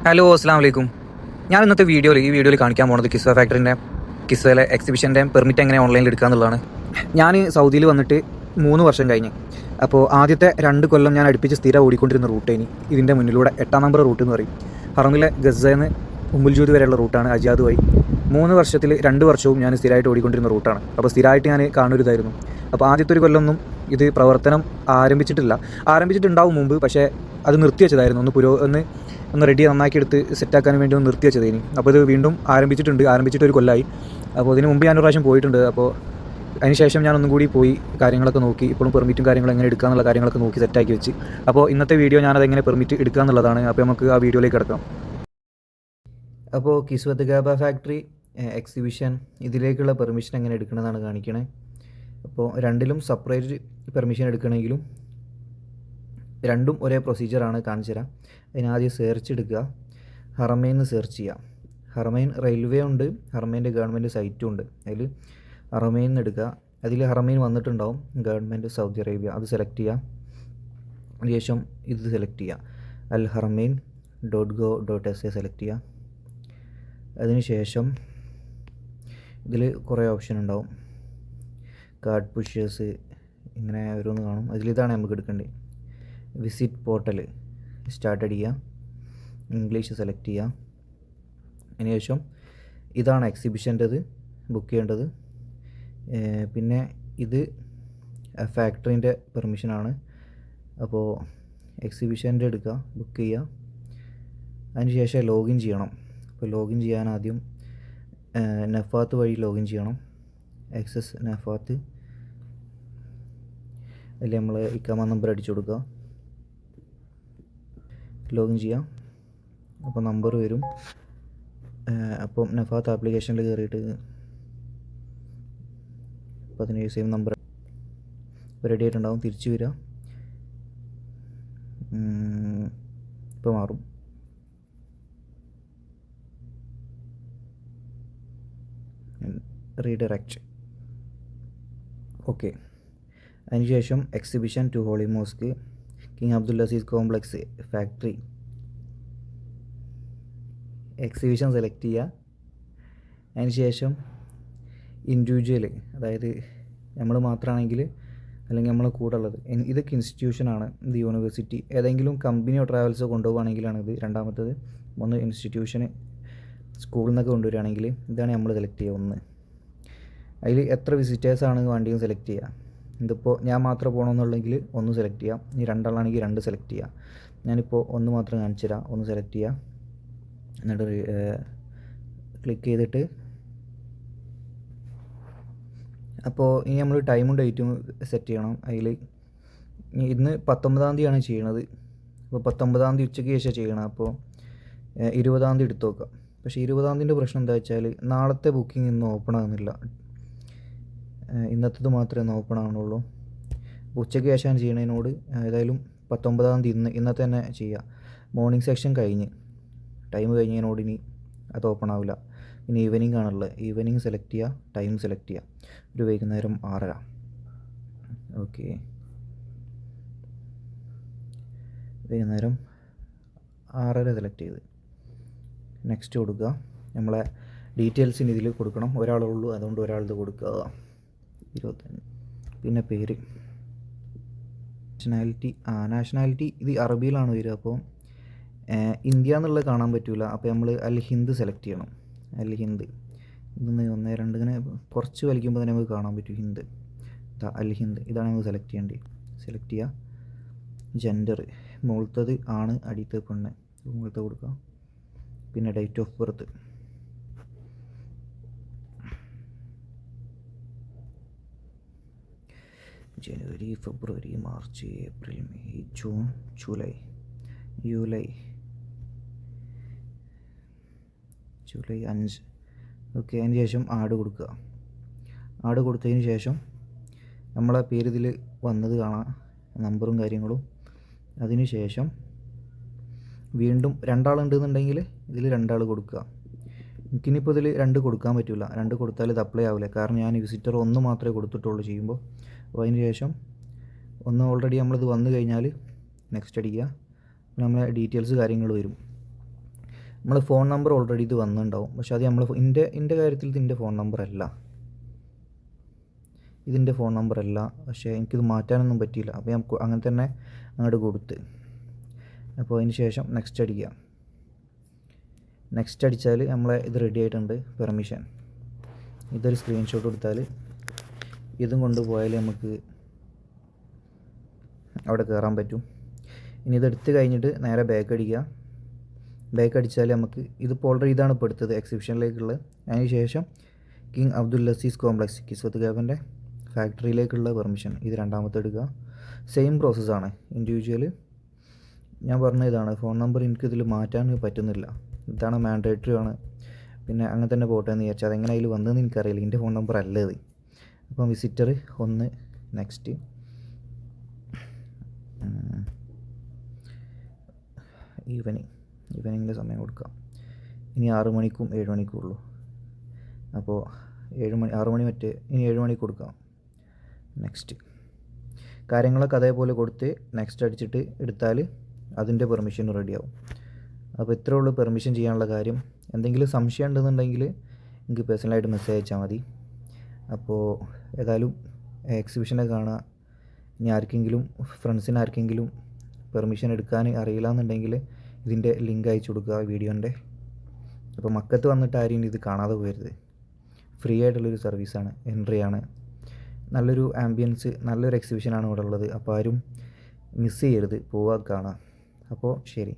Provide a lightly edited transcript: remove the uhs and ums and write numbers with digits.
Hello, അസ്സാം വലൈക്കും. ഞാൻ ഇന്നത്തെ ഈ വീഡിയോയിൽ കാണിക്കാൻ പോകുന്നത് കിസ്വ ഫാക്ടറിൻ്റെ കിസ്വയിലെ എക്സിബിഷൻ്റെ പെർമിറ്റ് എങ്ങനെ ഓൺലൈനിൽ എടുക്കുക എന്നുള്ളതാണ്. ഞാൻ സൗദിയിൽ വന്നിട്ട് 3 വർഷം കഴിഞ്ഞ്. അപ്പോൾ ആദ്യത്തെ 2 കൊല്ലം ഞാൻ അടുപ്പിച്ച് സ്ഥിരം ഓടിക്കൊണ്ടിരുന്ന റൂട്ടേനി ഇതിൻ്റെ മുന്നിലൂടെ 8ാം നമ്പർ റൂട്ട് എന്ന് പറയും. ഹറമിലെ ഗസയിൽ ഉമ്മുൽജൂദ് വരെയുള്ള റൂട്ടാണ് അജാദ് വഴി. 3 വർഷത്തിൽ 2 വർഷവും ഞാൻ സ്ഥിരമായിട്ട് ഓടിക്കൊണ്ടിരുന്ന റൂട്ടാണ്. അപ്പോൾ സ്ഥിരമായിട്ട് ഞാൻ കാണുന്നതായിരുന്നു. അപ്പോൾ ആദ്യത്തെ ഒരു കൊല്ലമൊന്നും ഇത് പ്രവർത്തനം ആരംഭിച്ചിട്ടുണ്ടാവും മുമ്പ്, പക്ഷേ അത് നിർത്തിവെച്ചതായിരുന്നു. ഒന്ന് റെഡി നന്നാക്കി എടുത്ത് സെറ്റാക്കാൻ വേണ്ടി ഒന്ന് നിർത്തി വെച്ചതേനി. അപ്പോൾ ഇത് വീണ്ടും ആരംഭിച്ചിട്ട് ഒരു കൊല്ലമായി. അപ്പോൾ ഇതിന് മുമ്പ് ഞാനൊരു പ്രാവശ്യം പോയിട്ടുണ്ട്. അപ്പോൾ അതിന് ശേഷം ഞാൻ ഒന്നും കൂടി പോയി കാര്യങ്ങളൊക്കെ നോക്കി, ഇപ്പോഴും പെർമിറ്റും കാര്യങ്ങളും എങ്ങനെ എടുക്കുക എന്നുള്ള കാര്യങ്ങളൊക്കെ നോക്കി സെറ്റാക്കി വെച്ച്. അപ്പോൾ ഇന്നത്തെ വീഡിയോ ഞാനതെങ്ങനെ പെർമിറ്റ് എടുക്കുക എന്നുള്ളതാണ്. അപ്പോൾ നമുക്ക് ആ വീഡിയോയിലേക്ക് കിടക്കാം. അപ്പോൾ കിസ്വത്ത് ഗാബ ഫാക്ടറി എക്സിബിഷൻ ഇതിലേക്കുള്ള പെർമിഷൻ എങ്ങനെ എടുക്കണമെന്നാണ് കാണിക്കണേ. അപ്പോൾ രണ്ടിലും സെപ്പറേറ്റ് പെർമിഷൻ എടുക്കണമെങ്കിലും രണ്ടും ഒരേ പ്രൊസീജിയറാണ്. കാണിച്ചു തരാം. അതിനാദ്യം സെർച്ച് എടുക്കുക, ഹറമൈൻ എന്ന് സെർച്ച് ചെയ്യാം. ഹറമൈൻ റെയിൽവേ ഉണ്ട്, ഹറമൈൻ്റെ ഗവൺമെൻറ് സൈറ്റും ഉണ്ട്. അതിൽ ഹറമൈൻ എടുക്കുക. അതിൽ ഹറമൈൻ വന്നിട്ടുണ്ടാവും, ഗവൺമെൻറ് സൗദി അറേബ്യ. അത് സെലക്ട് ചെയ്യുക. അതിനുശേഷം ഇത് സെലക്ട് ചെയ്യുക, alharamain.go.sa സെലക്ട് ചെയ്യുക. അതിനുശേഷം ഇതിൽ കുറേ ഓപ്ഷൻ ഉണ്ടാവും, കാർഡ് പുഷേഴ്സ് ഇങ്ങനെ ഓരോന്ന് കാണും. അതിലിതാണ് നമുക്ക് എടുക്കേണ്ടത്. വിസിറ്റ് പോർട്ടൽ സ്റ്റാർട്ട് ചെയ്യുക, ഇംഗ്ലീഷ് സെലക്ട് ചെയ്യുക. അതിനുശേഷം ഇതാണ് എക്സിബിഷൻ്റെത് ബുക്ക് ചെയ്യേണ്ടത്. പിന്നെ ഇത് ഫാക്ടറിൻ്റെ പെർമിഷനാണ്. അപ്പോൾ എക്സിബിഷൻ്റെ എടുക്കുക, ബുക്ക് ചെയ്യുക. അതിനുശേഷം ലോഗിൻ ചെയ്യണം. അപ്പോൾ ലോഗിൻ ചെയ്യാൻ ആദ്യം നഫാത്ത് വഴി ലോഗിൻ ചെയ്യണം. ആക്സസ് നഫാത്ത്. അതിൽ നമ്മൾ ഇക്കാമ നമ്പർ അടിച്ചു കൊടുക്കുക, ലോഗിൻ ചെയ്യാം. അപ്പോൾ നമ്പർ വരും. അപ്പം നഫാത്ത് ആപ്ലിക്കേഷനിൽ കയറിയിട്ട് 17 സെയിം നമ്പർ റെഡി ആയിട്ടുണ്ടാവും. തിരിച്ചു വരിക, ഇപ്പോൾ മാറും. റീഡയറക്റ്റ്. ഓക്കെ. അതിനുശേഷം exhibition to holy mosque, King Abdul Aziz complex factory. Exhibition select ചെയ്യുക. അതിനുശേഷം ഇൻഡിവിജ്വൽ, അതായത് നമ്മൾ മാത്രമാണെങ്കിൽ അല്ലെങ്കിൽ നമ്മളെ കൂടെ ഉള്ളത്. ഇതൊക്കെ ഇൻസ്റ്റിറ്റ്യൂഷനാണ്. ഇത് യൂണിവേഴ്സിറ്റി, ഏതെങ്കിലും കമ്പനിയോ ട്രാവൽസോ കൊണ്ടുപോകുകയാണെങ്കിലാണ് ഇത്. രണ്ടാമത്തത് ഒന്ന് ഇൻസ്റ്റിറ്റ്യൂഷന് സ്കൂളിൽ നിന്നൊക്കെ കൊണ്ടുവരികയാണെങ്കിൽ ഇതാണ് നമ്മൾ സെലക്ട് ചെയ്യുക. ഒന്ന് അതിൽ എത്ര വിസിറ്റേഴ്സാണ് വേണ്ടിയും സെലക്ട് ചെയ്യുക. ഇതിപ്പോൾ ഞാൻ മാത്രം പോകണമെന്നുണ്ടെങ്കിൽ ഒന്ന് സെലക്ട് ചെയ്യാം. ഇനി രണ്ടാളാണെങ്കിൽ 2 സെലക്ട് ചെയ്യാം. ഞാനിപ്പോൾ ഒന്ന് മാത്രം കാണിച്ചു തരാം. ഒന്ന് സെലക്ട് ചെയ്യാം. എന്നിട്ട് ക്ലിക്ക് ചെയ്തിട്ട് അപ്പോൾ ഇനി നമ്മൾ ടൈമും ഡേറ്റും സെറ്റ് ചെയ്യണം. അതിൽ ഇന്ന് 19-ാം തീയതിയാണ് ചെയ്യണത്. അപ്പോൾ 19-ാം തീയതി ഉച്ചയ്ക്ക് ശേഷം ചെയ്യണം. അപ്പോൾ 20-ാം തീയതി എടുത്ത് നോക്കാം. പക്ഷേ 20-ാം തീയതിൻ്റെ പ്രശ്നം എന്താ വെച്ചാൽ നാളത്തെ ബുക്കിംഗ് ഇന്ന് ഓപ്പൺ ആകുന്നില്ല. ഇന്നത്തേത് മാത്രമേ ഓപ്പൺ ആവുന്നുള്ളൂ. ഉച്ചയ്ക്ക് ശേഷമാണ് ചെയ്യണതിനോട് ഏതായാലും 19-ാം തീയതി ഇന്നത്തെ തന്നെ ചെയ്യുക. മോർണിംഗ് സെക്ഷൻ കഴിഞ്ഞ് ടൈം കഴിഞ്ഞതിനോട് ഇനി അത് ഓപ്പൺ ആവില്ല. ഇനി ഈവനിങ് ആണുള്ളത്. ഈവനിങ് സെലക്ട് ചെയ്യുക, ടൈം സെലക്ട് ചെയ്യുക. ഒരു വൈകുന്നേരം 6:30. ഓക്കെ, വൈകുന്നേരം 6:30 സെലക്ട് ചെയ്ത് നെക്സ്റ്റ് കൊടുക്കുക. നമ്മളെ ഡീറ്റെയിൽസിന് ഇതിൽ കൊടുക്കണം. ഒരാളേ ഉള്ളൂ, അതുകൊണ്ട് ഒരാളത് കൊടുക്കുക. 25. പിന്നെ പേര്, നാഷണാലിറ്റി ഇത് അറബിയിലാണ് വരിക. അപ്പോൾ ഇന്ത്യ എന്നുള്ളത് കാണാൻ പറ്റില്ല. അപ്പോൾ നമ്മൾ അൽ ഹിന്ദ് സെലക്ട് ചെയ്യണം. അൽ ഹിന്ദ് 1 2 ഇങ്ങനെ കുറച്ച് വലിക്കുമ്പോൾ തന്നെ നമുക്ക് കാണാൻ പറ്റും. ഹിന്ദ്, അൽ ഹിന്ദ് ഇതാണ് നമുക്ക് സെലക്ട് ചെയ്യേണ്ടത്. സെലക്ട് ചെയ്യുക. ജെൻഡർ മുകളിലത്തത് ആണ്, അടിയത്തെ പെണ്ണ്, മുകളിലത്തെ കൊടുക്കുക. പിന്നെ date of birth, January, February, March, April, May, June, July. July 5. Okay. അതിന് ശേഷം ആഡ് കൊടുക്കുക. ആഡ് കൊടുത്തതിന് ശേഷം നമ്മളെ പേര് ഇതിൽ വന്നത് കാണാം, നമ്പറും കാര്യങ്ങളും. അതിന് ശേഷം വീണ്ടും 2 ആളുണ്ടെന്നുണ്ടെങ്കിൽ ഇതിൽ 2 ആൾ കൊടുക്കുക. എനിക്കിനിപ്പോൾ ഇതിൽ 2 കൊടുക്കാൻ പറ്റില്ല. 2 കൊടുത്താൽ ഇത് അപ്ലൈ ആവില്ല. കാരണം ഞാൻ വിസിറ്റർ 1 മാത്രമേ കൊടുത്തിട്ടുള്ളൂ ചെയ്യുമ്പോൾ. അപ്പോൾ അതിന് ശേഷം 1 ഓൾറെഡി നമ്മളിത് വന്നു കഴിഞ്ഞാൽ നെക്സ്റ്റ് അടിക്കുക. നമ്മളെ ഡീറ്റെയിൽസ് കാര്യങ്ങൾ വരും. നമ്മൾ ഫോൺ നമ്പർ ഓൾറെഡി ഇത് വന്നിട്ടുണ്ടാവും, പക്ഷേ അത് നമ്മൾ എൻ്റെ കാര്യത്തിൽ ഇതിൻ്റെ ഫോൺ നമ്പർ അല്ല, ഇതിൻ്റെ ഫോൺ നമ്പർ അല്ല. പക്ഷേ എനിക്കിത് മാറ്റാനൊന്നും പറ്റിയില്ല. അപ്പോൾ ഞാൻ അങ്ങനെ തന്നെ അങ്ങോട്ട് കൊടുത്ത്. അപ്പോൾ അതിന് ശേഷം നെക്സ്റ്റ് അടിക്കുക. നെക്സ്റ്റ് അടിച്ചാൽ നമ്മളെ ഇത് റെഡി ആയിട്ടുണ്ട് പെർമിഷൻ. ഇതൊരു സ്ക്രീൻഷോട്ട് എടുത്താൽ ഇതും കൊണ്ടുപോയാൽ നമുക്ക് അവിടെ കയറാൻ പറ്റും. ഇനി ഇതെടുത്ത് കഴിഞ്ഞിട്ട് നേരെ ബാക്ക് അടിക്കുക. ബാക്ക് അടിച്ചാൽ നമുക്ക് ഇതിപ്പോൾ ഓൾറെഡി ഇതാണ് ഇപ്പോൾ എടുത്തത് എക്സിബിഷനിലേക്കുള്ളത്. അതിന് ശേഷം കിങ് അബ്ദുൽ ലസീസ് കോംപ്ലക്സ് കിസ്വത്ത് ക്യാബിൻ്റെ ഫാക്ടറിയിലേക്കുള്ള പെർമിഷൻ ഇത് രണ്ടാമത്തെ എടുക്കുക. സെയിം പ്രോസസ്സാണ്. ഇൻഡിവിജ്വൽ ഞാൻ പറഞ്ഞ ഇതാണ്. ഫോൺ നമ്പർ എനിക്കിതിൽ മാറ്റാൻ പറ്റുന്നില്ല, ഇതാണ് മാൻഡേറ്ററി ആണ്. പിന്നെ അങ്ങനെ തന്നെ പോട്ടെ എന്ന് വിചാരിച്ചാൽ അതെങ്ങനെ അതിൽ വന്നതെന്ന് എനിക്കറിയില്ല. എൻ്റെ ഫോൺ നമ്പർ അല്ല ഇത്. അപ്പം വിസിറ്റർ 1 നെക്സ്റ്റ് ഈവനിങ്ങിൻ്റെ സമയം കൊടുക്കാം. ഇനി 6 മണിക്കും 7 മണിക്കും ഉള്ളൂ. അപ്പോൾ 6 മണി ഇനി 7 മണിക്ക് കൊടുക്കാം. നെക്സ്റ്റ് കാര്യങ്ങളൊക്കെ അതേപോലെ കൊടുത്ത് നെക്സ്റ്റ് അടിച്ചിട്ട് എടുത്താൽ അതിൻ്റെ പെർമിഷൻ റെഡിയാവും. അപ്പോൾ ഇത്രേ ഉള്ളൂ പെർമിഷൻ ചെയ്യാനുള്ള കാര്യം. എന്തെങ്കിലും സംശയം ഉണ്ടെന്നുണ്ടെങ്കിൽ എനിക്ക് പേഴ്സണലായിട്ട് മെസ്സേജ് അയച്ചാൽ മതി. അപ്പോൾ ഏതായാലും എക്സിബിഷനെ കാണുക. ഇനി ആർക്കെങ്കിലും ഫ്രണ്ട്സിന് ആർക്കെങ്കിലും പെർമിഷൻ എടുക്കാൻ അറിയില്ല എന്നുണ്ടെങ്കിൽ ഇതിൻ്റെ ലിങ്ക് അയച്ചു കൊടുക്കുക വീഡിയോൻ്റെ. അപ്പോൾ മക്കത്ത് വന്നിട്ട് ആരും ഇത് കാണാതെ പോകരുത്. ഫ്രീ ആയിട്ടുള്ളൊരു സർവീസാണ്, എൻട്രി ആണ്. നല്ലൊരു ആംബിയൻസ്, നല്ലൊരു എക്സിബിഷനാണ് ഇവിടെ ഉള്ളത്. അപ്പോൾ ആരും മിസ് ചെയ്യരുത്, പോവുക കാണാം. അപ്പോൾ ശരി.